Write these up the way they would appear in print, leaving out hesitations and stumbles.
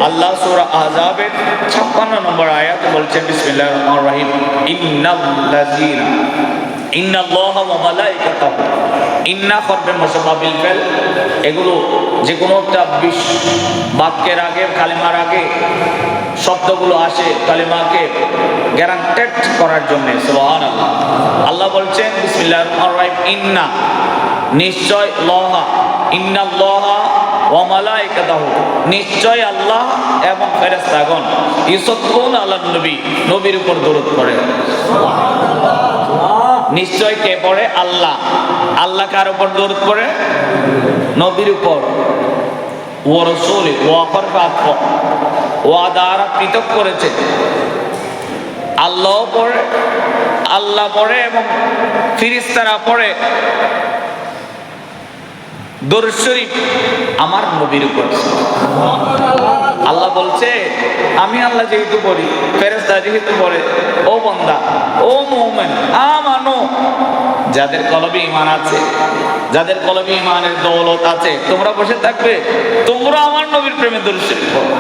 আল্লাহ সূরা আহজাবের 56 নম্বর আয়াতে বলছেন, বিসমিল্লাহির রহমানির রহিম, ইন্নাল্লাযীনা ইন্নাল্লাহা ওয়া মালাইকাতাহু, ইন্না হরফে মুশাব্বাবিল ফেল, এগুলো যে কোনো একটা বাক্যের আগে, কালিমার আগে শব্দগুলো আসে কালিমাকে গ্যারান্টেড করার জন্য। সুবহানাল্লাহ। আল্লাহ বলছেন বিসমিল্লাহির রহমানির রহিম, ইন্না নিশ্চয়, লহা ইন্নাল্লাহা ওয়া মালাইকাতাহু নিশ্চয় আল্লাহ এবং ফেরেশতাগণ, ইউসাল্লুনা আলান নবী নবীর উপর দরুদ পড়ে। নিশ্চয় কে পড়ে? আল্লাহ। আল্লাহ কার উপর দরুদ পড়ে? নবীর উপর। ওয়া রাসূলি, ওয়া হরফ ওয়া দ্বারা পৃথক করেছে। আল্লাহ পড়ে, আল্লাহ পড়ে এবং ফেরেশতারা পড়ে দরুদ শরীফ আমার নবীর উপর। আল্লাহ বলছে, আমি আল্লাহ যেহেতু পড়ি, ফেরেশতা যেহেতু পড়ে, ও বান্দা, ও মুমিন, আমানো, যাদের কলবে ঈমান আছে, যাদের কলবে ঈমানের দৌলত আছে, তোমরা বসে থাকবে, তোমরা আমার নবীর প্রেমে দরুদ শরীফ পড়ো।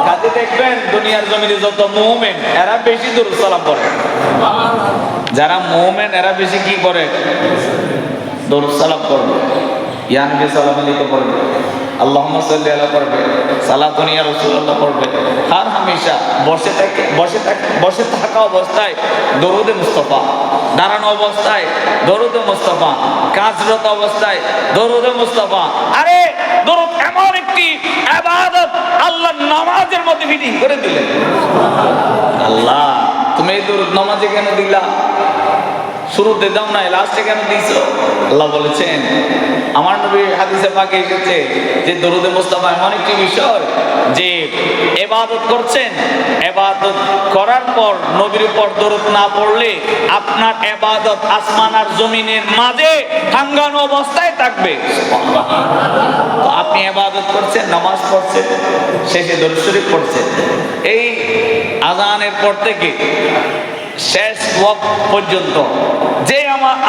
কাজে দেখবেন দুনিয়ার জমিনে যত মুমিন এরা বেশি দরুদ সালাম পড়ে। যারা মুমিন এরা বেশি কি করে? দরুদ সালাম পড়বে, ইয়া নবী সাল্লাল্লাহু আলাইহি পড়বে, আল্লাহুম্মা সাল্লি আলা পড়বে, সালাতুন ইয়া রাসূলুল্লাহ পড়বে। আর হামেশা বসে থাকা অবস্থায় দরুদে মুস্তাফা, দাঁড়ানো অবস্থায় দরুদে মুস্তাফা, কাজরত অবস্থায় দরুদে মুস্তাফা। আরে দরুদ এমন একটি ইবাদত, আল্লাহ নামাজের মধ্যে ফিটিং করে দিলেন। আল্লাহ, তুমি এই দরুদ নামাজে কেন দিলা? শুরুতে দাও না, লাস্টে কেন দিছো? আল্লাহ বলেছেন, আমার নবী হাদিসে পাকে এসেছে যে দরুদে মুস্তাফা এমন একটি বিষয় যে ইবাদত করছেন, ইবাদত করার পর নবীর উপর দরুদ না পড়লে আপনার ইবাদত আসমান আর জমিনের মাঝে ভাঙানো অবস্থায় থাকবে। তো আপনি ইবাদত করছেন, নামাজ পড়ছেন, শেষে দরুদ শরীফ পড়ছেন, এই আযানের পর থেকে শেষ ওয়াক্ত পর্যন্ত যে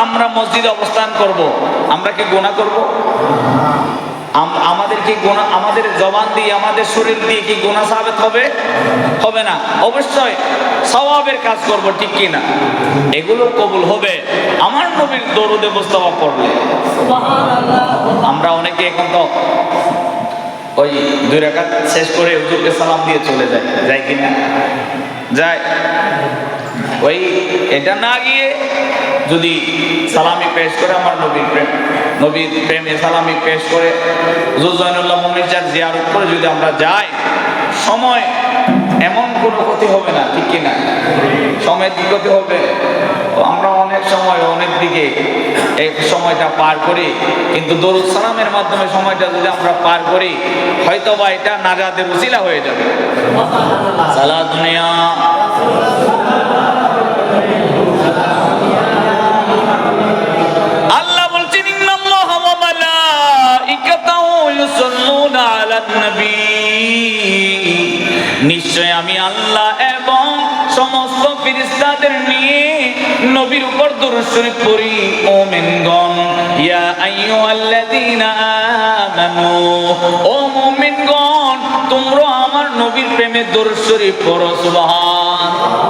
আমরা মসজিদে অবস্থান করব, আমরা কি গুনাহ করব? আমাদের কি গুনাহ, আমাদের জবান দিয়ে, আমাদের শরীর দিয়ে কি গুনাহ সাবিত হবে? হবে না। অবশ্যই সওয়াবের কাজ করব, ঠিক কি না? এগুলো কবুল হবে আমার নবীর দরুদে মুস্তাফা পড়লে। সুবহানাল্লাহ। আমরা অনেকে এখন তো ওই 2 রাকাত শেষ করে হুজুরকে সালাম দিয়ে চলে যায় কিনা? যায়। ওই এটা না গিয়ে যদি সালামি পেশ করে আমার নবীর প্রেমে সালামি পেশ করে হুজুর জয়নুল্লাহ মুমিন চার জিয়ারত করে যদি আমরা যাই, সময় এমন কোনো ক্ষতি হবে না, ঠিক কি না? সময়ের কি ক্ষতি হবে? আমরা অনেক সময় অনেক দিকে এই সময়টা পার করি, কিন্তু দরুদ সালামের মাধ্যমে সময়টা যদি আমরা পার করি, হয়তো বা এটা নাজাতের উসিলা হয়ে যাবে। সালাত দুনিয়া আল্লাহ বলছেন, ইন্নাল্লাহা ওয়া মালাইকাতাহু ইউসাল্লুনা আলান নবী, নিশ্চয় আমি আল্লাহ এবং সমস্ত ফেরেশতাদের নিয়ে নবীর উপর দরুদ শরীফ পড়ি। মুমিনগণ, ইয়া আইয়ুহাল্লাযীনা আমানু, ও মুমিনগণ, তোমরা আমার নবীর প্রেমে দরুদ শরীফ পড়ো। সুবহানাল্লাহ।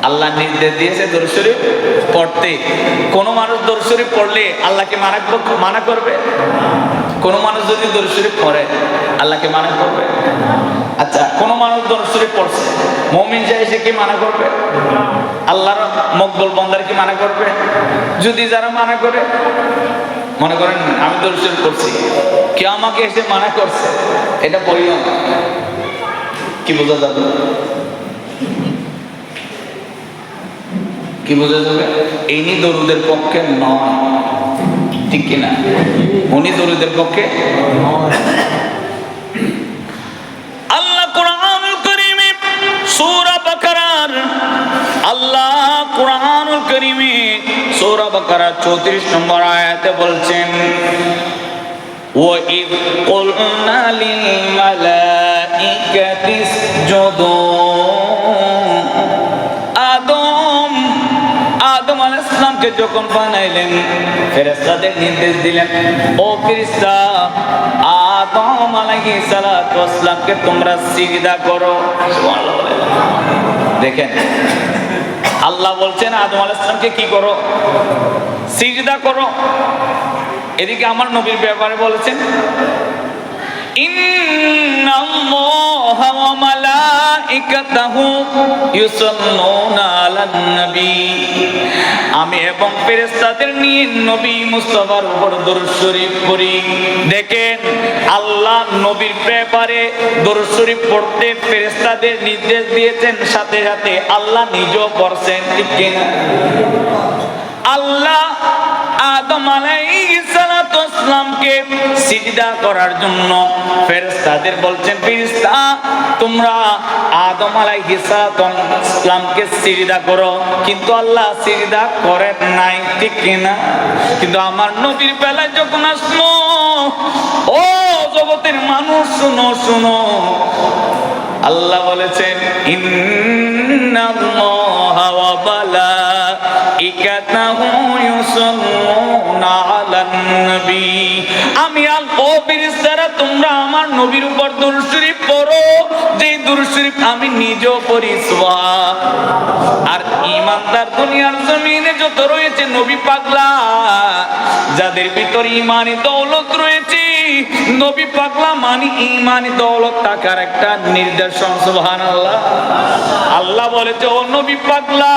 আল্লাহ নির্দেশ দিয়েছে দরুদ শরীফ পড়তে। কোন মানুষ দরুদ শরীফ পড়লে আল্লাহকে মানা করবে? কোন মানুষ যদি দরুদ শরীফ পড়ে আল্লাহকে মানা করবে? আচ্ছা, কোন মানুষ দরুদ শরীফ পড়ছে, মুমিন যে এসে কি মানা করবে? আল্লাহর মকবুল বান্দার কি মানা করবে? যদি যারা মানা করে, মনে করেন আমি দরুদ শরীফ পড়ছি, কে আমাকে এসে মানা করছে, এটা পড়িও না, কি বোঝা যাবে? কি বোঝা যাবে? ইনি দরুদের পক্ষে নয়, ঠিক কিনা? উনি দরুদের পক্ষে নয়। আল্লাহ কুরআনুল কারীমে সূরা বাকারার, আল্লাহ কুরআনুল কারীমে সূরা বাকারার 34 নম্বর আয়াতে বলছেন, ওয়া ইয কুলনা লিল মালাইকাতি ইসজুদু, আদম আলাইহিস সালামকে যখন বানাইলেন, ফেরেশতাদের নির্দেশ দিলেন, ও ফেরেশতা, আদম আদম আলাইহিস সালাতু ওয়াসসালামকে তোমরা সিজদা করো। সুবহানাল্লাহ বলেন। দেখেন আল্লাহ বলছেন আদম আলাইহিস সালামকে কি করো? সিজদা করো। এদিকে আমার নবীর ব্যাপারে বলেছেন ইন্নাল্লাহা ওয়া মালাইকাতাহু ইউসাল্লুনা আলান নবী। আমি এবং ফেরেশতাদের নিয়ে নবী মুস্তাফার উপর দরুদ শরীফ পড়ি। দেখেন আল্লাহ নবীর ব্যাপারে দরুদ শরীফ পড়তে ফেরেশতাদের নির্দেশ দিয়েছেন, সাথে সাথে আল্লাহ নিজেও পড়ছেন। ঠিক কিনা? আল্লাহ আদম আলাইহিস সালাতু ওয়াসসালামকে সিজদা করার জন্য ফেরেশতাদের বলছেন ফেরেশতা তোমরা আদম আলাইহিস সালাতু ওয়াসসালামকে সিজদা করো, কিন্তু আল্লাহ সিজদা করেন নাই। ঠিক কিনা? কিন্তু আমার নবীর বেলায় যখন আসলো, ও জগতের মানুষ শুনো শুনো, আল্লাহ বলেছেন ইন্নাল্লাহা ওয়া মালাইকাতাহু ইউসাল্লুনা আলান নবী। আমি ও ফেরেশতারা তোমরা আমার নবীর উপর দরুদ শরীফ পড়ো, যে দরুদ শরীফ আমি নিজেও পড়ি। সুবহান। আর ঈমানদার দুনিয়ার জমিনে যত রয়েছে নবী পাগলা, যাদের ভিতর ঈমানি দৌলত রয়েছে, নবী পাগলা মানে ঈমানি দৌলত থাকার একটা নিদর্শন। সুবহানাল্লাহ। আল্লাহ বলেছে ও নবী পাগলা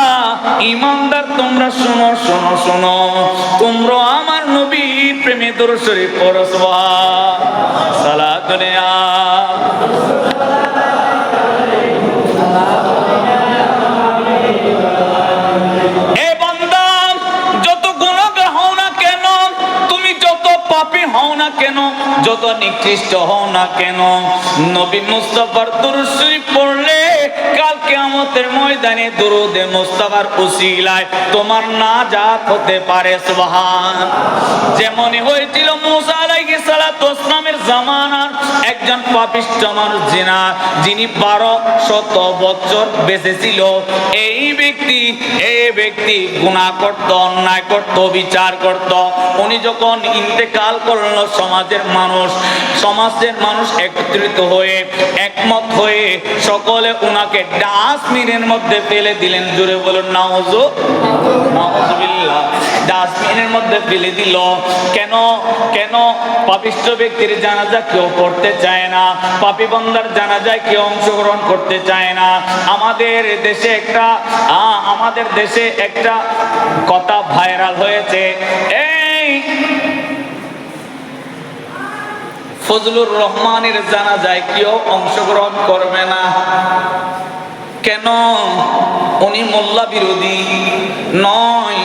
ঈমানদার তোমরা শোনো শোনো শোনো, তোমরা আমার নবীর প্রেমে দরুদ শরীফ পড়ো। সুবহান। সালাত আলাইহি। এ বান্দা যত গুনাহগার হও না কেন, তুমি যত পাপী হও না কেন, যত নিকৃষ্ট হও না কেন, নবী মুস্তাফার দরুদ শরীফ পড়লে কাল কিয়ামতের ময়দানে দরুদে মুস্তাফার উসিলায় তোমার নাজাত হতে পারে। সুবহান। যেমনই হয়েছিল মুসা আলাইহিস সালাতু ওয়াসসালামের জামানার একজন পাপিষ্ঠ মানুষ জিনা, যিনি 1200 বছর বেঁচে ছিল। এই ব্যক্তি গুনাহ করত, অন্যায় করত, বিচার করত। উনি যখন ইন্তেকাল করলো, সমাজের মানুষ একত্রিত হয়ে একমত হয়ে সকলে উনাকে ডাস্টবিনের মধ্যে ফেলে দিলেন। জোরে বলুন নাউযুবিল্লাহ। ডাস্টবিনের মধ্যে ফেলে দিল। কেন? পাপিষ্ঠ ব্যক্তির জানাজা কেউ পড়তে চায় না, পাপী বান্দার জানাজায় কেউ অংশগ্রহণ করতে চায় না। আমাদের দেশে একটা কথা ভাইরাল হয়েছে, এই ফজলুর রহমানের জানাজায় কেউ অংশগ্রহণ করবে না। কেন? উনি মোল্লা বিরোধী নয়,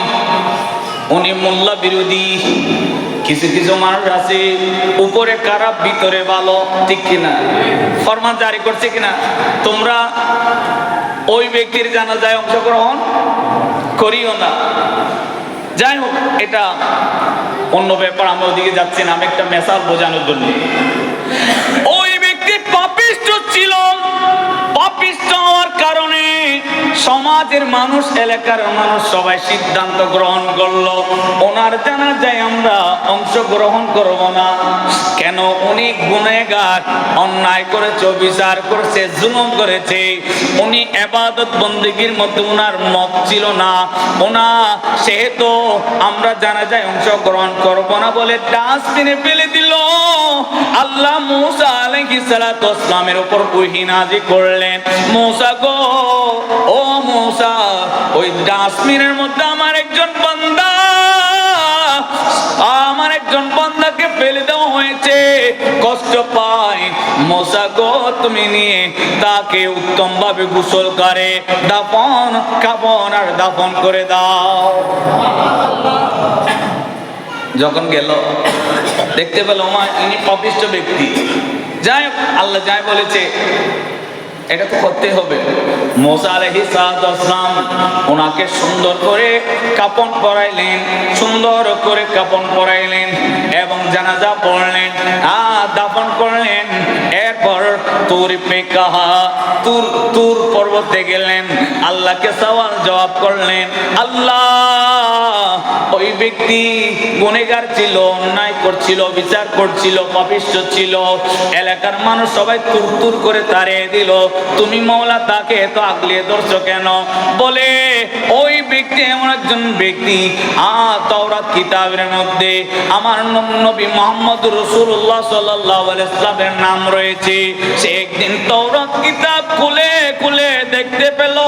উনি মোল্লা বিরোধী। কিছু কিছু মানুষ আছে উপরে খারাপ ভিতরে ভালো। ঠিক কিনা? ফরমান জারি করছে কিনা, তোমরা ওই ব্যক্তির জানাজায় অংশগ্রহণ করিও না। যাই হোক, এটা অন্য ব্যাপার, আমি ওদিকে যাচ্ছি না। আমি একটা মেসাল বোঝানোর জন্য, ওই ব্যক্তি পাপিষ্ঠ ছিল। পাপিষ্ঠ হওয়ার কারণে সমাজের মানুষ, এলাকার মানুষ সবাই সিদ্ধান্ত গ্রহণ করলো ওনার জানাজায় আমরা অংশগ্রহণ করব না। কেন? উনি গুনাহগার, অন্যায় করেছে, বিচার করেছে, জুলুম করেছে। উনি ইবাদত বন্দেগীর মধ্যে উনার মত ছিল না। সেহেতু আমরা জানাজায় অংশগ্রহণ করব না বলে ডাস্টবিনে ফেলে দিল। আল্লাহ মুসা আলাইহিস সালাতু ওয়াসসালামের উপর ওহী নাযিল করলেন, মুসা গো, ও মুসা, ওই ডাস্টবিনের মধ্যে আমার একজন বান্দাকে ফেলে দেওয়া হয়েছে, কষ্ট পায়। মুসা গো, তুমি নিয়ে তাকে উত্তম ভাবে গোসল করে দাফন করে দাও। যখন গেল দেখতে পেল ইনি পাপিষ্ঠ ব্যক্তি। যাই আল্লাহ যাই বলেছে এটা তো করতে হবে। মুসা আলাইহিস সালাতু ওয়াসসালাম ওনাকে সুন্দর করে কাফন পরাইলেন এবং জানাজা পড়লেন, দাফন করলেন। এরপর তুর পর্বতে গেলেন, আল্লাহকে সওয়াল জবাব করলেন, আল্লাহ ওই ব্যক্তি গুনাহগার ছিল, অন্যায় করছিল, বিচার করছিল, পাপিষ্ঠ ছিল। এলাকার মানুষ সবাই তুরতুর করে তাড়িয়ে দিল। তুমি মাওলা তাকে এত আগলিয়ে ধরছো কেন? বলে ওই ব্যক্তি এমন একজন ব্যক্তি, তাওরাত কিতাবের মধ্যে আমার নবী মুহাম্মদ রাসূলুল্লাহ সাল্লাল্লাহু আলাইহি ওয়াসাল্লামের নাম রয়েছে। সে একদিন তাওরাত কিতাব খুলে খুলে দেখতে পেল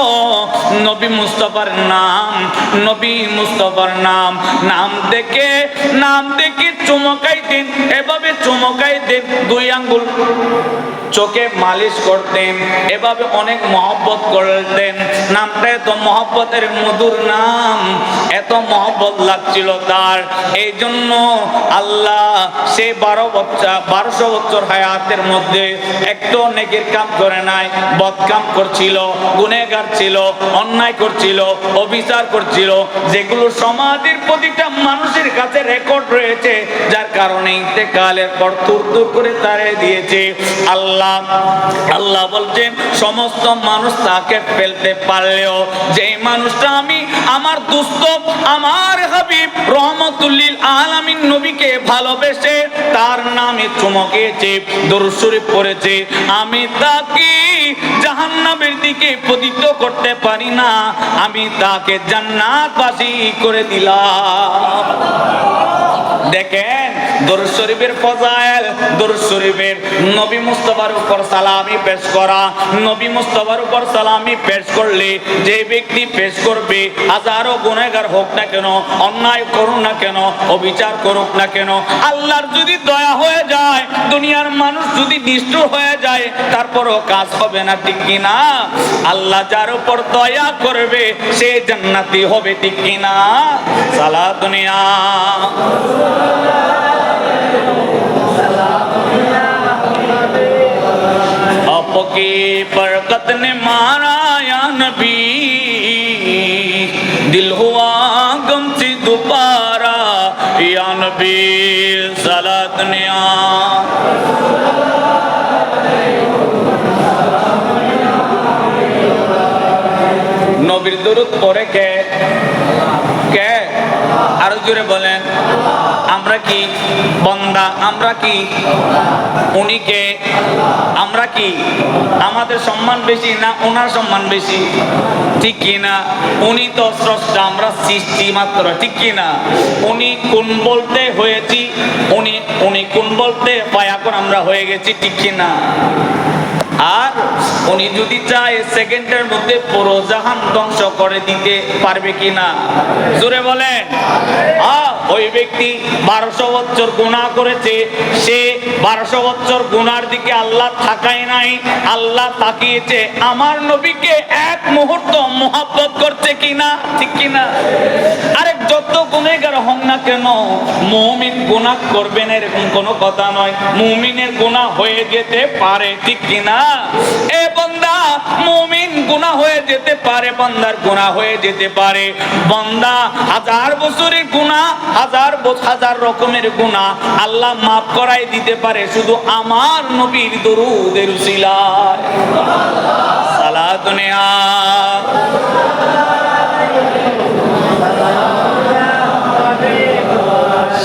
নবী মুস্তাফার নাম, নবী মুস্তাফার নাম। নাম দেখে চমকাইতেন, এভাবে চমকাইতেন, দুই আঙ্গুল চোখে মালিশ করতেন, এভাবে অনেক মহব্বত করতেন। নামটা এত মহব্বতের মধুর নাম, এত মহব্বত লাগছিল তার। এই জন্য আল্লাহ সে 1200 বছর হায়াতের মধ্যে একটু নেকির কাম করে নাই, বদ কাম করছিল, গুনাহগার ছিল, অন্যায় করছিল, অবিচার করছিল, যেগুলো সমাজের প্রতিটা মানুষের কাছে রেকর্ড রয়েছে, যার কারণে ইন্তেকালের পর তুরতুর করে তাড়িয়ে দিয়েছে। আল্লাহ বলছেন সমস্ত মানুষ তাকে ফেলতে পারলেও যেই মানুষটা আমি আমার দোস্ত, আমার হাবিব রহমতুল লিল আলামিন নবীকে ভালোবেসে তার নামে চমকেছে, দরুদ শরীফ পড়েছে, আমি তাকে জাহান্নামের দিকে পতিত করতে পারি না, আমি তাকে জান্নাতবাসী করে দিলাম। দেখেন দরুদ শরীফের ফজাইল, দরুদ শরীফের নবী মুস্তাফার উপর সালামি পেশ করা। নবী মুস্তাফার উপর সালামি পেশ করলে যে ব্যক্তি পেশ করবে, হাজারো গুনাহগার হোক না কেন, অন্যায় করুক না কেন, অবিচার করুক না কেন, আল্লাহর যদি দয়া হয়ে যায়, দুনিয়ার মানুষ যদি নিষ্ঠুর হয়ে যায়, তারপরও কাজ হবে না, ঠিক কিনা? আল্লাহ যার উপর দয়া করবে সে জান্নাতি হবে, ঠিক কিনা? সালা দুনিয়া आपकी बरकत ने मारा या नबी, दिल हुआ गम से दोबारा या नबी सलात दुनिया। নবীর দরুদ পড়ে কে? আরো জোরে বলেন। আমরা কি বান্দা? আমরা কি? উনি কে? আমরা কি? আমাদের সম্মান বেশি না ওনার সম্মান বেশি? ঠিক কি না? উনি তো স্রষ্টা, আমরা সৃষ্টি মাত্র, ঠিক কি না? উনি কোন বলতে হয়েছি, উনি কোন বলতে পায়াকন আমরা হয়ে গেছি, ঠিক কি না? আর উনি যদি চায় সেকেন্ডের মধ্যে পুরো জাহান ধ্বংস করে দিতে পারবে কিনা? জোরে বলেন। ওই ব্যক্তি 1200 বছর গুনাহ করেছে, সে 1200 বছর গুনার দিকে আল্লাহ তাকায় নাই, আল্লাহ তাকিয়েছে আমার নবীকে এক মুহূর্ত মহব্বত করছে কিনা, ঠিক কিনা? আরে যত গুনাহগার হন না কেন, মুমিন গুনাহ করবেন এরকম কোনো কথা নয়। মুমিনের গুনাহ হয়ে যেতে পারে, ঠিক কিনা? এ বান্দা, মুমিন গুনাহ হয়ে যেতে পারে, বান্দার গুনাহ হয়ে যেতে পারে। বান্দা 1000 বছরের গুনাহ, হাজার রকমের গুনাহ আল্লাহ মাফ করাই দিতে পারে শুধু আমার নবীর দরুদের উসিলায়। সালাত দুনিয়া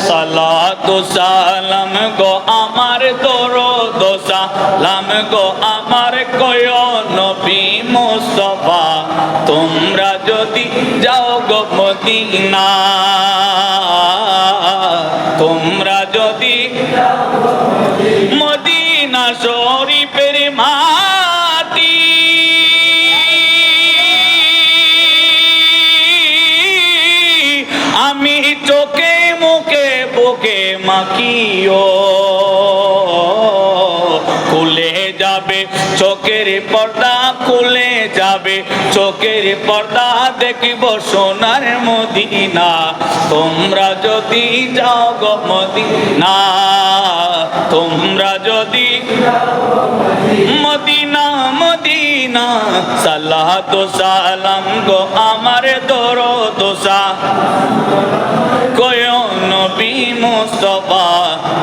সালাতু সালাম গো আমার দরুদ সালাম গো আমার কয় নবী মুস্তাফা, তোমরা যদি যাও গো মদিনা, তোমরা যদি মদিনা শরীফের মাটি আমি চোখে মুখে বুকে মাখিও, খুলে যাবে চোখের পর্দা, খুলে যাবে চোখের পর্দা, দেখিব সোনার মদিনা, তোমরা যদি যাও গো মদিনা, তোমরা যদি মদিনা মদিনা। সালাতু সালাম গো আমার দরুদ কয় নবী মুস্তাফা,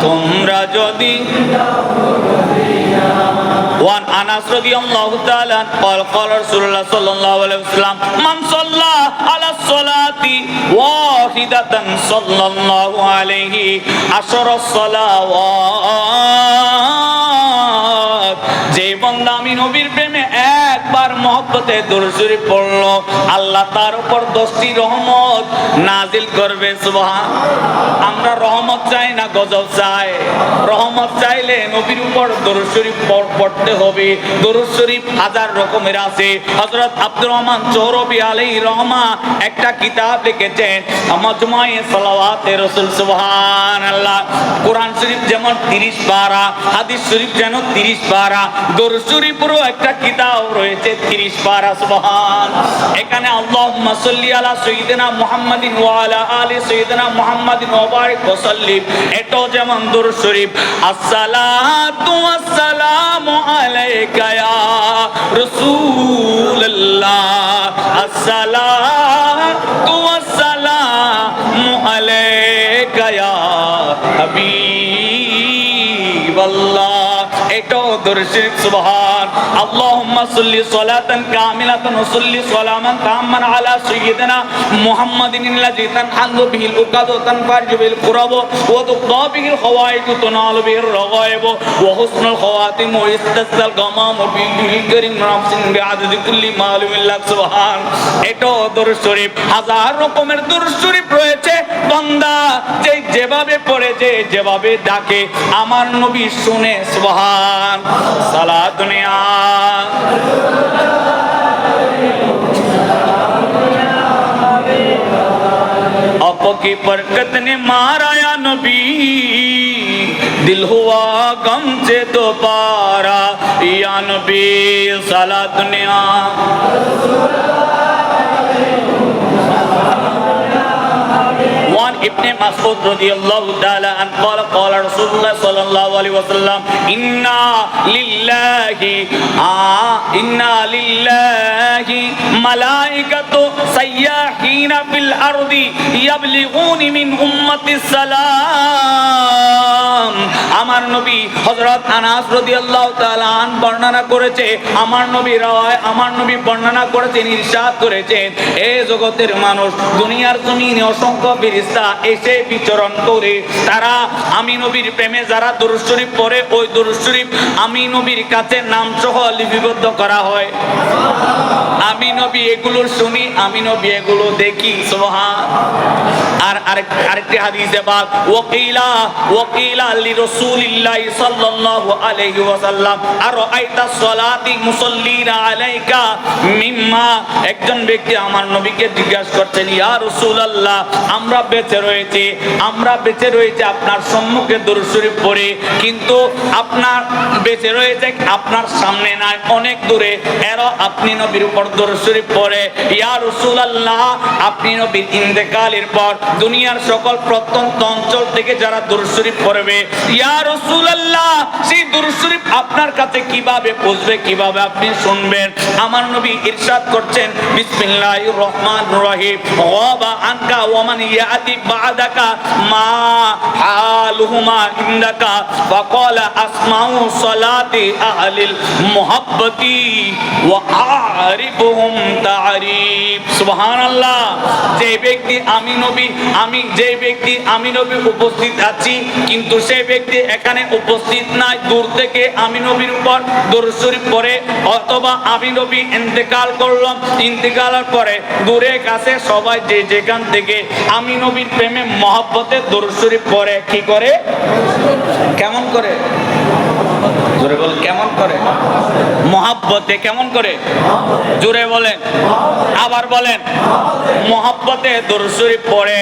তোমরা যদি আনাস রাদিয়াল্লাহু তাআলা قال قال رسول الله صلى الله عليه وسلم من صلى على الصلاة واحدة صلى الله عليه عشر الصلوات যে বান্দা আমি নবীর প্রেমে একবার মহব্বতে দরুদ শরীফ পড়লো আল্লাহ তার উপর 10টি রহমত নাজিল করবে। সুবহান। আমরা রহমত চাই না গজব চাই? রহমত চাইলে নবীর উপর দরুদ শরীফ পড়তে হবে। দরুদ শরীফ হাজার রকমের আছে। হযরত আব্দুর রহমান চৌরবি আলাইহি রহমা একটা কিতাব লিখেছেন মাজমুয়ে সালাওয়াতে রাসূল। সুবহানাল্লাহ। কোরআন শরীফ যেমন 30 পারা, হাদিস শরীফ যেন 30 পারা, দরুদ শরীফেরও একটা কিতাব রয়েছে 30 পারা। সুবহান। এখানে আল্লাহুম্মা সাল্লি আলা সাইয়্যিদিনা মুহাম্মাদিন ওয়া আলা আলি সাইয়্যিদিনা মুহাম্মাদিন ওয়া বারিক ওয়া সাল্লিম, এটাও যেমন দরুদ শরীফ। আসসালাতু ওয়াসসালামু আলাইকা ইয়া রাসূলুল্লাহ, আসসালাতু ওয়াসসালামু আলাইকা ইয়া হাবিবাল্লাহ, এটাও দরুদ শরীফ। সুবহান। আল্লাহুম্মা সাল্লি সালাতান কামিলাতান ওয়া সাল্লি সালামান তাম্মান আলা সাইয়্যিদিনা মুহাম্মাদিন আল্লাযী তানহাল্লু বিহিল উকাদ ওয়া তানফারজু বিল কুরাব ওয়া তুqda বিহিল খাওয়াইজ ওয়া তুনালু বিহির রাগায়েব ওয়া হুসনুল খাওয়াতিম ওয়া ইস্তাসকাল গামাম বিল কারীম নাফসিন বিআদাদি কুল্লি মালুমিন লাক। সুবহান। এটাও দরুদ শরীফ। হাজার রকমের দরুদ শরীফ রয়েছে। বান্দা যেভাবে পড়ে যেভাবে ডাকে আমার নবী শুনে। সুবহান। সালাত দুনিয়া आपकी बरकत ने मारा या नबी, दिल हुआ गम से दोबारा या नबी। साला दुनिया ابن مسعود رضي الله تعالى عنه قال قال رسول الله صلى الله عليه وسلم إنا لله ملائكة سياحين في الأرض يبلغون من أمة السلام। আমার নবী হযরত আনাস রাদিয়াল্লাহু তাআলা আন বর্ণনা করেছে, আমার নবী বর্ণনা করেছেন, ইরশাদ করেছেন, এ জগতের মানুষ, দুনিয়ার জমিনে অসংখ্য ফেরেশতা এসে বিচরণ করে, তারা আমি নবীর প্রেমে যারা দরুদ শরীফ পড়ে ওই দরুদ শরীফ আমি নবীর কাছে নাম সহ লিপিবদ্ধ করা হয়। আমি নবী এগুলো শুনি, আমি নবী এগুলো দেখি। সুবহান। আর আরেকটি হাদিসে বাদ ওয়াকিলা লিরাসূলিল্লাহ সাল্লাল্লাহু আলাইহি ওয়াসাল্লাম আর আইতা সালাতি মুসাল্লিনা আলাইকা মিম্মা, একজন ব্যক্তি আমার নবীকে জিজ্ঞাসা করছেন, ইয়া রাসূলুল্লাহ, আমরা বেঁচে রয়েছে আপনার সম্মুখে দরুদ শরীফ পড়ে, কিন্তু আপনার বেঁচে রয়েছে আপনার সামনে নাই, অনেক দূরে, এরা আপনি নবীর উপর দরুদ শরীফ পড়ে। ইয়া রাসূলুল্লাহ, আপনি নবীর ইন্তেকালের পর দুনিয়ার সকল প্রত্যন্ত অঞ্চল থেকে যারা দরুদ শরীফ পড়বে, ইয়া রাসূলুল্লাহ, সেই দরুদ শরীফ আপনার কাছে কিভাবে পৌঁছবে, কিভাবে আপনি শুনবেন? আমার নবী ইরশাদ করছেন, বিসমিল্লাহির রহমানির রহিম, ওয়াবা আনকা ওয়া মান ইয়াতি বা'দাকা মা হালুহুমা ইনদাকা ফাকালা আসমাউ সালাতি আহলিল মুহাব্বতি ওয়া আরিফুহুম তা'রিফ। সুবহানাল্লাহ। যে ব্যক্তি আমি নবী উপস্থিত আছি, কিন্তু সেই ব্যক্তি এখানে উপস্থিত নাই, দূর থেকে আমি নবীর উপর দরুদ শরীফ পড়ে, অথবা আমি নবী ইন্তেকাল করলাম, ইন্তেকালের পরে দূরে কাছে সবাই যে যেখান থেকে আমি নবীর প্রেমে মহব্বতে দরুদ শরীফ পড়ে, কি করে? কেমন করে? জোরে বল, কেমন করে? মহব্বতে। কেমন করে? জোরে বলেন, আবার বলেন। মহব্বতে দরুদ শরীফ পড়ে।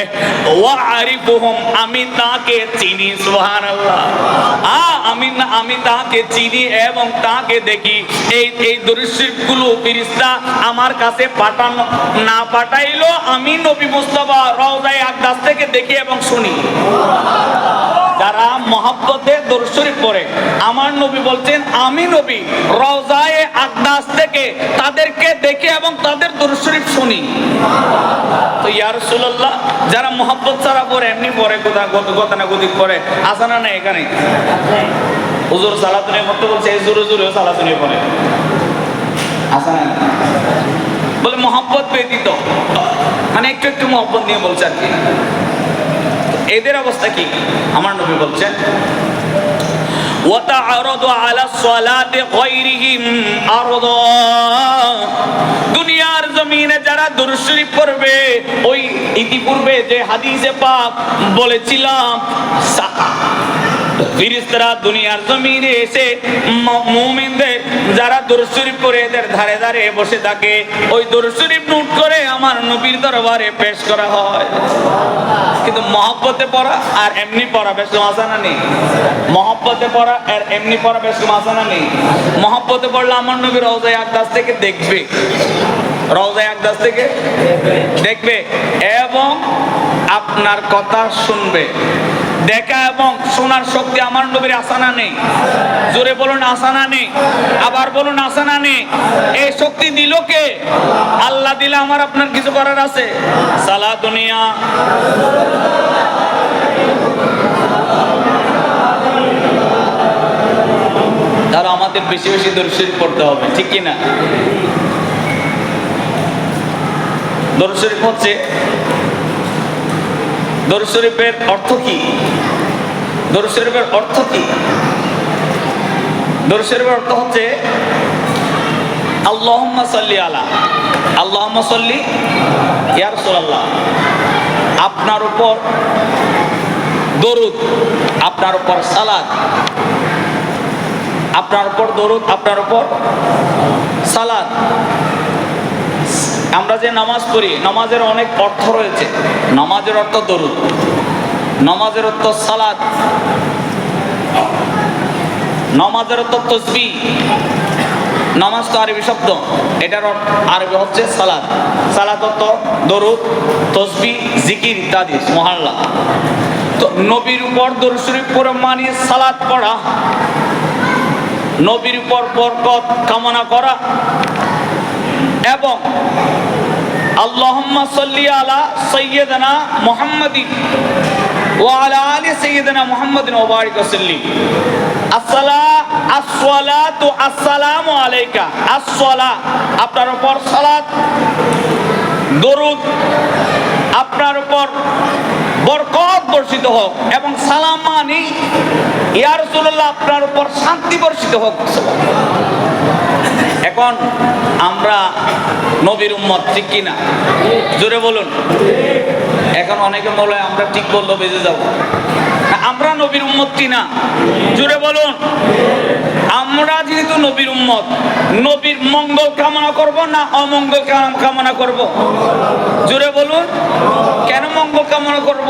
ওয়া আরিফুহুম, আমি তাকে চিনি। সুবহানাল্লাহ। আমি তাকে চিনি এবং তাকে দেখি। এই দরুদ শরীফগুলো ফেরেশতা আমার কাছে না পাঠাইলো, আমি নবী মুস্তাফা রওজায়ে আকদাস থেকে দেখি এবং শুনি। যারা মহব্বতে দরুদ শরীফ পড়ে, আমার নবী বলছেন আমি নবী রওজায়ে আকদাস থেকে তাদেরকে দেখে এবং তাদের দরুদ শরীফ শুনি। তো ইয়া রাসূলুল্লাহ, যারা মহব্বত ছাড়া পড়ে, এমনি পড়ে, কথা না গদিক পড়ে, আসে না এখানে? হুজুর সালাত নিয়ে পড়তে বলছে, এই জোরে জোরেও সালাত নিয়ে পড়ে আসা না, বলে মহব্বত ব্যতীত, মানে একটু একটু মহব্বত নিয়ে বলছে আর কি। এদের অবস্থা কি? আমার নবী বলছেন, وَتَعْرَضُ عَلَى الصَّلَاةِ غَيْرِهِمْ عَرْضًا, দুনিয়ার জমিনে যারা দুরূদ শরীফ পড়বে, ওই ইতিপূর্বে যে হাদিসে পাক বলেছিলাম, ফেরেশতারা দুনিয়ার জমিনে এসে মুমিনদের যারা দুরূদ শরীফ পড়ে এদের ধারে ধারে বসে থাকে, ওই দুরূদ শরীফ নোট করে আমার নবীর দরবারে পেশ করা হয়। কিন্তু মহব্বতে পড়া আর এমনি পড়া বেশ আসানা নেই। মহব্বতে পড়া আর এমনি পড়া বেশ আসানা নেই। মহব্বতে পড়লে আমার নবী রওজায়ে আকদাস থেকে দেখবে, রওজায়ে আকদাস থেকে দেখবে এবং আপনার কথা শুনবে। দেখা এবং শোনার শক্তি আমার নবীর আসানা নেই। জোরে বলুন আসানা নেই, আবার বলুন আসানা নেই। এই শক্তি দিল কে? আল্লাহ দিলে আমার আপনার কিছু করার আছে? সালা দুনিয়া তাহলে আমাদের বেশি বেশি দরুদ শরীফ পড়তে হবে, ঠিক কি না? দরুদ শরীফ হচ্ছে, দরুদ শরীফের অর্থ কি? দরুদ শরীফের অর্থ কি? দরুদ শরীফের অর্থ হচ্ছে আল্লাহুম্মা সাল্লি আলা, আল্লাহুম্মা সাল্লি ইয়া রাসূলুল্লাহ, আপনার উপর দরুদ, আপনার উপর সালাত, আপনার উপর দরুদ, আপনার উপর সালাত। আমরা যে নামাজ পড়ি, নামাজের অনেক অর্থ রয়েছে। নামাজের অর্থ দরুদ, নামাজের অর্থ সালাত, নামাজের অর্থ তাসবিহ। নামাজ তো আরবি শব্দ, এটার আরবি হচ্ছে সালাত। সালাত অর্থ দরুদ, তাসবিহ, জিকির ইত্যাদি, সুবহানাল্লাহ। তো নবীর উপর দরুদ শরীফ পড়া মানে সালাত পড়া, নবীর উপর বরকত কামনা করা এবং আল্লাহুম্মা সাল্লি আলা সাইয়্যিদিনা মুহাম্মাদিন ওয়া আলা আলি সাইয়্যিদিনা মুহাম্মাদিন ওয়া বারিক ওয়া সাল্লিম। আসসালাতু আসসালামু আলাইকা, আসসালা আপনার উপর সালাত, দরুদ আপনার উপর বরকত বর্ষিত হোক, এবং সালাম মানে ইয়া রাসূলুল্লাহ আপনার উপর শান্তি বর্ষিত হোক। এখন আমরা নবীর উম্মত, ঠিক কিনা? জোরে বলুন। এখন অনেকে বলে আমরা ঠিক বললো বেঁচে যাব, আমরা নবীর উম্মত কিনা? জোরে বলুন। আমরা যেহেতু নবীর উম্মত, নবীর মঙ্গল কামনা করব না অমঙ্গল কামনা করব? জোরে বলুন। কেন মঙ্গল কামনা করব?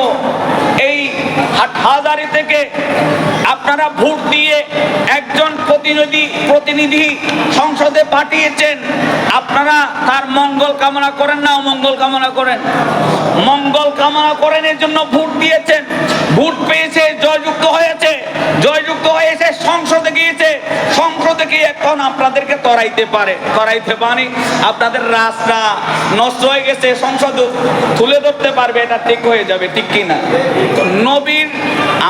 এই হাটহাজারী থেকে আপনারা ভোট দিয়ে একজন প্রতিনিধি সংসদে পাঠিয়েছেন, আপনারা তার মঙ্গল কামনা করেন না অমঙ্গল কামনা করেন? মঙ্গল কামনা করেন, এর জন্য ভোট দিয়েছেন। ভোট পেয়েছে, জয়যুক্ত হয়েছে, জয়যুক্ত হয়েছে, সংসদে গিয়েছে, সংসদে গিয়ে এখন আপনাদেরকে তরাইতে পারে আপনাদের রাস্তা নষ্ট হয়ে গেছে, সংসদ তুলে ধরতে পারবে, এটা ঠিক হয়ে যাবে, ঠিক কিনা? নবীর,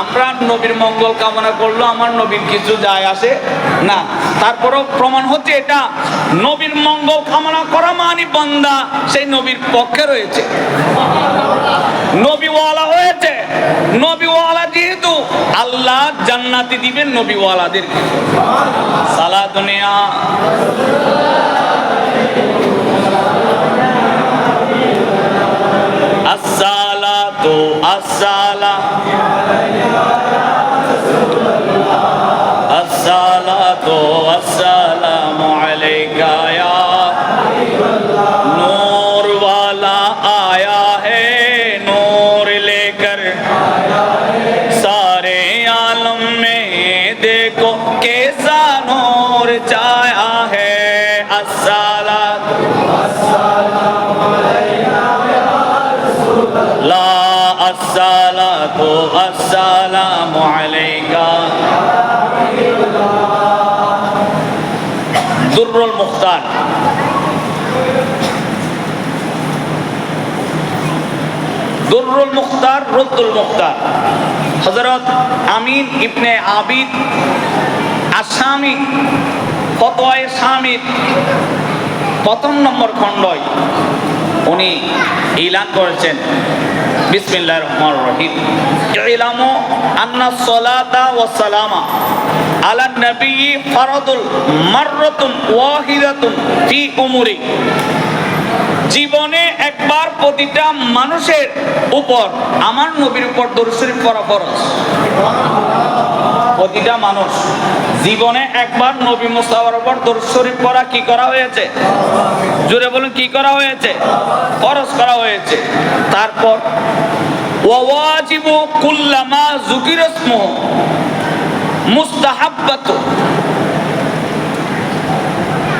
আমরা নবীর মঙ্গল কামনা করলো আমার নবীর কিছু যায় আসে না। তারপরেও প্রমাণ হচ্ছে এটা, নবীর মঙ্গল কামনা করা মানে বান্দা সেই নবীর পক্ষে রয়েছে, নবীওয়ালা হয়েছে। নবীওয়ালা যেহেতু, আল্লাহ জান্নাতি দিবেন নবীওয়ালাদেরকে। সালা দুনিয়া আসসালাতু আসসালাতু আসসালামু আলাইকা ইয়া नूर वाला आया है, नूर लेकर सारे आलम में देखो कैसा नूर छाया है। अस्सलातु ला अस्सलातु अस्सलामु अलैका। दुर्रुल मुख्तार, दुर्रुल मुख्तार, रुद्दुल मुख्तार, हजरत आमीन इब्ने आबिद আসামি ফতোয়ায়ে শামির প্রথম নম্বর খণ্ডয় উনি এলান করেছেন, বিসমিল্লাহির রহমানির রহিম, ইলামু আন্না সলাতা ওয়াস সালামা আলা নবী ফারদুল মাররাতুন ওয়াহিদাতুন ফি উমুরি। জীবনে একবার প্রতিটা মানুষের উপর আমার নবীর উপর দরুদ শরীফ পড়া ফরজ। প্রতিটা মানুষ জীবনে একবার নবী মুস্তাফার উপর দরুদ শরীফ পড়া কি করা হয়েছে? জোরে বলুন, কি করা হয়েছে? ফরজ করা হয়েছে। তারপর ওয়াজিবু কুল্লামা যুকিরা ইসমুহু মুস্তাহাব্বাতু,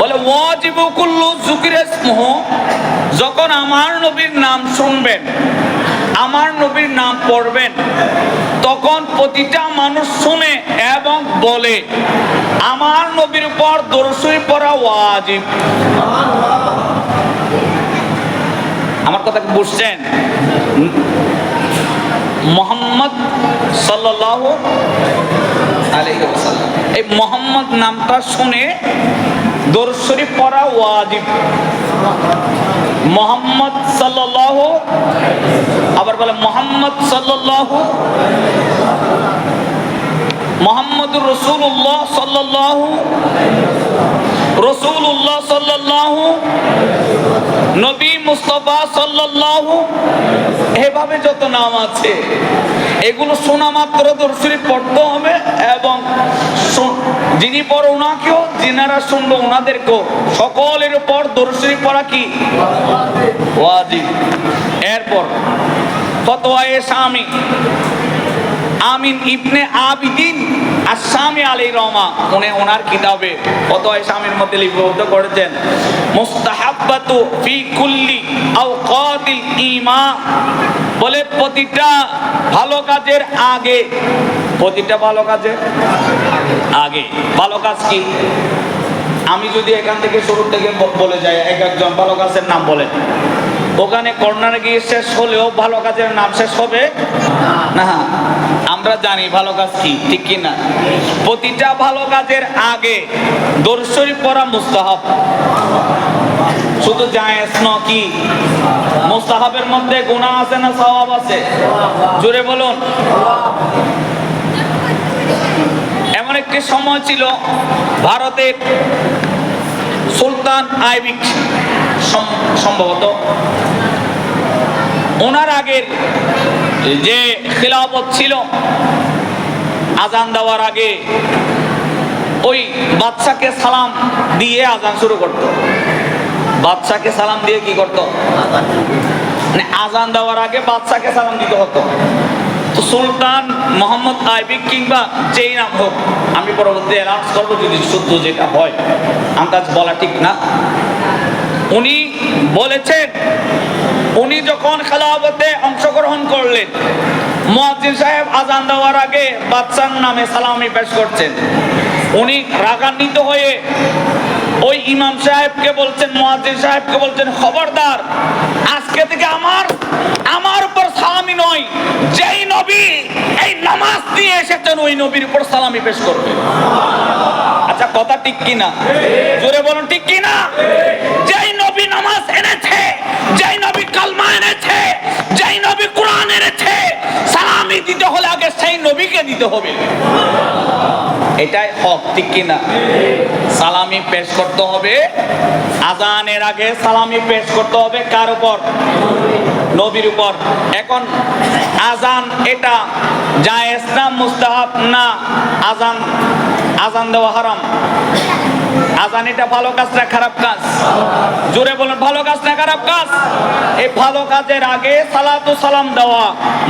বলে ওয়াজিবু কুল্লু যুকিরা ইসমুহু, যখন আমার নবীর নাম শুনবেন, আমার নবীর নাম পড়বেন, তখন প্রতিটা মানুষ শুনে এবং বলে আমার নবীর উপর দরুদ শরীফ পড়া ওয়াজিব। আমার কথা কি বুঝছেন? মুহাম্মদ সাল্লাল্লাহু আলাইহি ওয়াসাল্লাম, এই মুহাম্মদ নামটা শুনে দরুদ শরীফ পড়া ওয়াজিব। মুহাম্মদ সাল্লাল্লাহু, আবার বলে মুহাম্মদ সাল্লাল্লাহু, মুহাম্মদুর রাসূলুল্লাহ সাল্লাল্লাহু, রাসূলুল্লাহ সাল্লাল্লাহু, নবী মুস্তাফা সাল্লাল্লাহু, এভাবে যত নাম আছে এগুলো শোনা মাত্র দরুদ শরীফ পড়তে হবে, এবং যিনি পড়ে ওনাকেও, যিনারা শুনলো ওনাদেরকেও, সকলের উপর দরুদ শরীফ পড়া কি ওয়াজিব। এরপর ফতোয়ায়ে শামি আমিন ইবনে আবিদিন আশ-শামি আলাইহির রহমা, উনি ওনার কিতাবে ফতোয়ায়ে শামির মধ্যে লিপিবদ্ধ করেছেন, মুস্তাহাব্বাতু ফি কুল্লি আওকাতিল ঈমান, বলে প্রতিটা ভালো কাজের আগে, প্রতিটা ভালো কাজের আগে, ভালো কাজ কি? আমি যদি এখান থেকে শুরু থেকে বলে যাই, এক একজন ভালো কাজের নাম বলেন, ওখানে কর্নারে গিয়ে শেষ হলেও ভালো কাজের নাম শেষ হবে না। আমরা জানি ভালো কাজ কি, ঠিক কি না? প্রতিটা ভালো কাজের আগে দরুদ শরীফ পড়া মুস্তাহাব, শুধু জায়েজ নয়। কি মুস্তাহাবের মধ্যে গুনাহ আছে না সওয়াব আছে? জোরে বলুন। এমন একটি সময় ছিল ভারতের সুলতান আইবিক সম্ভবত, ওনার আগের যে খিলাফত ছিল, আজান দেওয়ার আগে ওই বাদশাকে সালাম দিয়ে আজান শুরু করত। বাদশাকে সালাম দিয়ে কি করত? মানে আজান দেওয়ার আগে বাদশাকে সালাম দিতে হতো। তো সুলতান মোহাম্মদ আইবিক কিংবা যেই নাম হোক, আমি পরবর্তী অ্যানাউন্স করবো যদি শুদ্ধ যেটা হয়, আন্দাজ বলা ঠিক না, উনি বলেছেন, উনি যখন খেলাফতে অংশগ্রহণ করলেন, মুয়াজ্জিন সাহেব আজান দেওয়ার আগে বাদশার নামে সালামি পেশ করছেন, উনি রাগান্বিত হয়ে ওই ইমাম সাহেবকে বলছেন, মুয়াজ্জিন সাহেবকে বলছেন, খবরদার, আজকে থেকে আমার উপর সালামি নয়, যেই নবী এই নামাজ নিয়ে এসেছেন ওই নবীর উপর সালামি পেশ করবে। আচ্ছা, কথা ঠিক কিনা? জোরে বলুন, ঠিক কিনা? যেই নবী নামাজ এনেছে, যেই নবী কালমা এনেছে, যেই নবী কোরআন এনেছে, সালামি দিতে হলে আগে সেই নবীকে দিতে হবে। এটাই হক, ঠিক কিনা? সালামি পেশ করতে হবে, আজানের আগে সালামি পেশ করতে হবে কার উপর? নবীর উপর। এখন আজান এটা জায়েজ না মুস্তাহাব না? আজান দেওয়া হারাম। আজান এটা ভালো কাজ না খারাপ কাজ? জোরে বলুন, ভালো কাজ না খারাপ কাজ? এই ভালো কাজের আগে সালাতু সালাম দেওয়া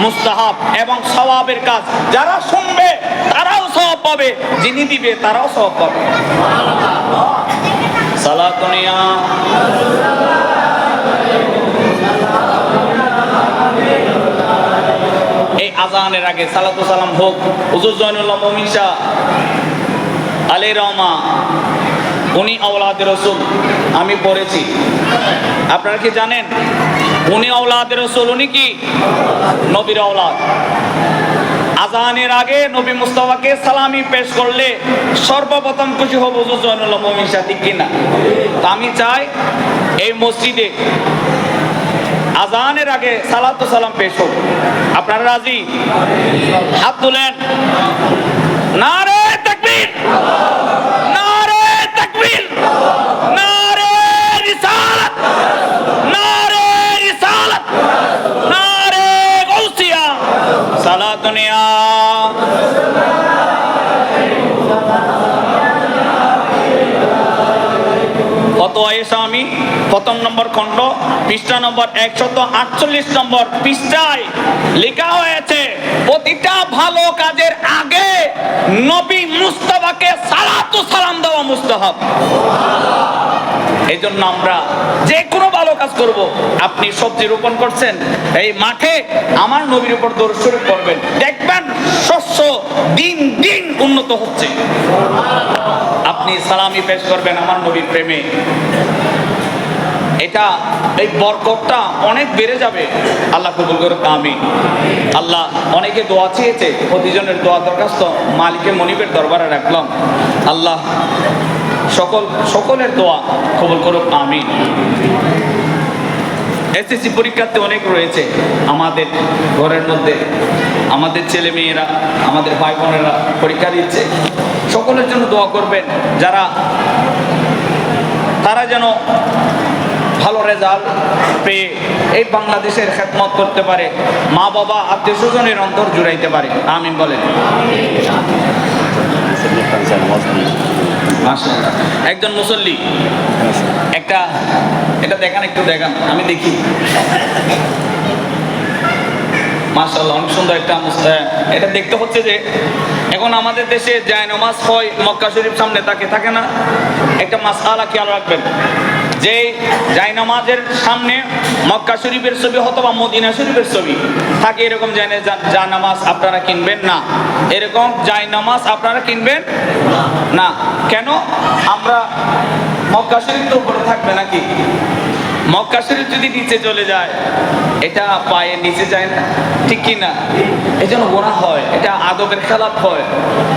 মুস্তাহাব এবং সওয়াবের কাজ। যারা শুনবে তারাও সওয়াব পাবে, যিনি দিবে তারাও সওয়াব পাবে। সালাতুনিয়া এই আজানের আগে সালাতু সালাম হোক। হুজুর জয়নুল্লাহ মুমিন শাহ আলাইহির রহমা, উনি আওলাদে রাসূল, আমি পড়েছি, আপনারা কি জানেন? উনি আওলাদে রাসূল, উনি কি নবীর আওলাদ। আজানের আগে নবী মুস্তাফাকে সালামি পেশ করলে সর্বপ্রথম খুশি হব হুজুর জয়নুল মুমিন সাথী কিনা। তা আমি চাই এই মসজিদে আজানের আগে সালাত ও সালাম পেশ হোক। আপনারা রাজি? হাত তুলেন। নারে তাকবীর, নারে তাকবীর, নারে রিসালাত, নারে রিসালাত, নারে গাউসিয়া, সালাতুনিয়া। ফতোয়া ইসলামী প্রথম নম্বর খণ্ড পৃষ্ঠা নম্বর 148 নম্বর পৃষ্ঠায় লেখা হয়েছে প্রতিটা ভালো কাজের আগে নবী মুস্তাফাকে সালাত ও সালাম দেওয়া মুস্তাহাব। এই জন্য আমরা যে কোনো ভালো কাজ করব, আপনি সবজি রোপণ করছেন এই মাঠে, আমার নবীর উপর দরুদ শরীফ পড়বেন, দেখবেন শস্য দিন দিন উন্নত হচ্ছে। আপনি সালামি পেশ করবেন আমার নবীর প্রেমে, এটা এই বরকতটা অনেক বেড়ে যাবে। আল্লাহ কবুল করুক, আমিন। আল্লাহ অনেকে দোয়া চেয়েছে, প্রতিজনের দোয়া দরখাস্ত মালিকে মনিবের দরবারে রাখলাম। আল্লাহ সকলের দোয়া কবুল করুক, আমিন। এসএসসি পরীক্ষার্থী অনেক রয়েছে আমাদের ঘরের মধ্যে, আমাদের ছেলে মেয়েরা, আমাদের ভাই বোনেরা পরীক্ষা দিচ্ছে। সকলের জন্য দোয়া করবেন, তারা যেন ভালো রেজাল্ট পেয়ে এই বাংলাদেশের খেদমত করতে পারে, মা বাবা আত্মীয় স্বজনের অন্তর জুড়াইতে পারে। আমিন বলেন। একজন মুসল্লি এটা দেখান, একটু দেখান, আমি দেখি। মাশাআল্লাহ, অনেক সুন্দর একটা। এটা দেখতে হচ্ছে যে এখন আমাদের দেশে যায় নামাজ হয় মক্কা শরীফ সামনে থাকে না। একটা মাসআলা খেয়াল রাখবেন, যে জায়নামাজের সামনে মক্কা শরীফের ছবি অথবা মদিনা শরীফের ছবি থাকে, এরকম জায়নামাজ আপনারা কিনবেন না। এরকম জায়নামাজ আপনারা কিনবেন না। কেন? আমরা মক্কা শরীফ তো উপরে থাকবে নাকি? মক্কা শরীফ যদি নিচে চলে যায়, এটা পায়ে নিচে যায় না, ঠিক কি না? এই জন্য গুনাহ হয়, এটা আদবের খেলাফ হয়।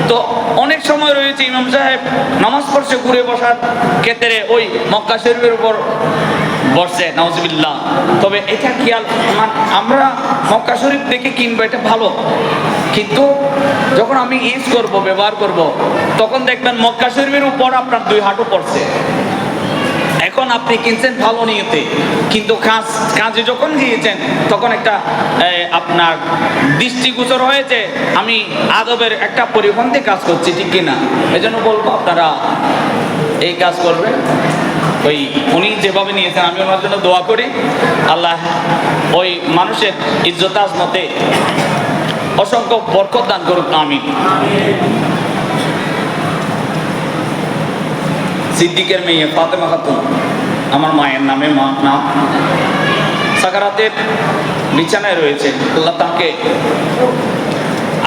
তো অনেক সময় রয়েছে ইমাম সাহেব নামাজ পড়ছে, ঘুরে বসার ক্ষেত্রে ওই মক্কা শরীফের উপর বসছে, নাউজুবিল্লাহ। তবে এটা খেয়াল, আমরা মক্কা শরীফ দেখে কিনবো, এটা ভালো। কিন্তু যখন আমি ইউজ করব, ব্যবহার করব, তখন দেখবেন মক্কা শরীফের উপর আপনার 2 হাঁটু পড়ছে। এখন আপনি কিনছেন ভালো নিয়তে, কিন্তু কাজে যখন গিয়েছেন তখন একটা আপনার দৃষ্টিগোচর হয়েছে আমি আদবের একটা পরিপন্থী কাজ করছি, ঠিক কিনা? এই জন্য বলবো আপনারা এই কাজ করবেন। ওই উনি যেভাবে নিয়েছেন, আমি ওনার জন্য দোয়া করি, আল্লাহ ওই মানুষের ইজ্জত আজমতে অসংখ্য বরকত দান করুক, আমিন। সিদ্দিকের মেয়ে ফাতেমা খাতুন, আমার মায়ের নামে নাম, সাকারাতের বিছানায় রয়েছে, আল্লাহ তাকে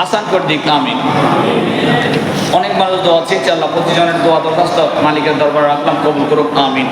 আসান করে দিক, আমিন। অনেক মানুষ দোয়া চেয়েছে, আল্লাহ প্রতিজনের দোয়া দরখাস্ত মালিকের দরবারে রাখলাম, কবুল করুক, আমিন।